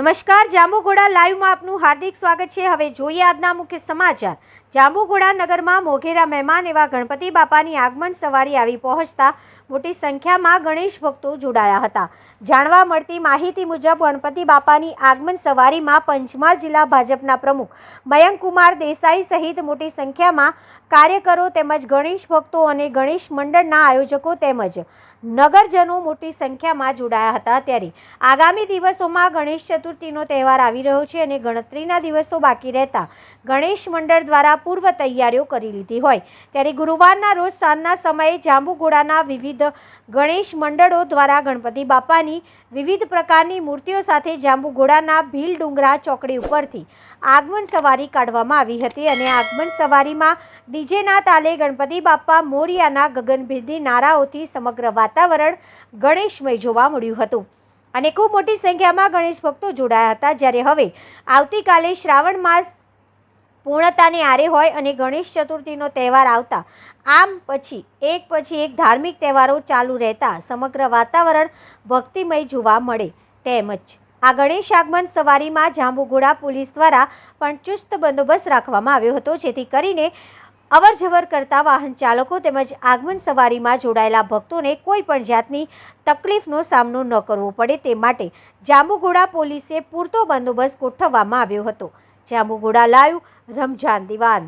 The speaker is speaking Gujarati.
નમસ્કાર, જાંબુઘોડા લાઈવમાં આપનું હાર્દિક સ્વાગત છે। હવે જોઈએ આજના મુખ્ય સમાચાર। જાંબુઘોડા નગરમાં મોઘેરા મહેમાન એવા ગણપતિ બાપાની આગમન સવારી આવી પહોંચતા મોટી સંખ્યામાં ગણેશ ભક્તો જોડાયા હતા। જાણવા મળતી માહિતી મુજબ ગણપતિ બાપાની આગમન સવારીમાં પંચમહાલ જિલ્લા ભાજપના પ્રમુખ મયંકકુમાર દેસાઈ સહિત મોટી સંખ્યામાં કાર્યકરો તેમજ ગણેશ ભક્તો અને ગણેશ મંડળના આયોજકો તેમજ નગરજનો મોટી સંખ્યામાં જોડાયા હતા। ત્યારે આગામી દિવસોમાં ગણેશ ચતુર્થીનો તહેવાર આવી રહ્યો છે અને ગણતરીના દિવસો બાકી રહેતા ગણેશ મંડળ દ્વારા પૂર્વ તૈયારીઓ કરી લીધી હોય ત્યારે ગુરુવારના રોજ સાંજના સમયે જાંબુઘોડાના વિવિધ ગણેશ મંડળો દ્વારા ગણપતિ બાપાની વિવિધ પ્રકારની મૂર્તિઓ સાથે જાંબુઘોડાના ભીલ ડુંગરા ચોકડી ઉપરથી આગમન સવારી કાઢવામાં આવી હતી અને આગમન સવારીમાં ડીજેના તાલે ગણપતિ બાપા મોરિયાના ગગનભેદી નારાઓથી સમગ્ર વાતાવરણ ગણેશમય જોવા મળ્યું હતું અને ખૂબ મોટી સંખ્યામાં ગણેશ ભક્તો જોડાયા હતા। જ્યારે હવે આવતીકાલે શ્રાવણ માસ પૂર્ણતાને આરે હોય અને ગણેશ ચતુર્થીનો તહેવાર આવતા આમ પછી એક ધાર્મિક તહેવારો ચાલુ રહેતા સમગ્ર વાતાવરણ ભક્તિમય જોવા મળે તેમજ આ ગણેશ આગમન સવારીમાં જાંબુઘોડા પોલીસ દ્વારા પણ ચુસ્ત બંદોબસ્ત રાખવામાં આવ્યો હતો જેથી કરીને અવરજવર કરતા વાહન ચાલકો તેમજ આગમન સવારીમાં જોડાયેલા ભક્તોને કોઈ પણ જાતની તકલીફનો સામનો ન કરવો પડે તે માટે જાંબુઘોડા પોલીસે પૂરતો બંદોબસ્ત ગોઠવવામાં આવ્યો હતો। જાંબુઘોડા લાઈવ રમજાન દિવાન।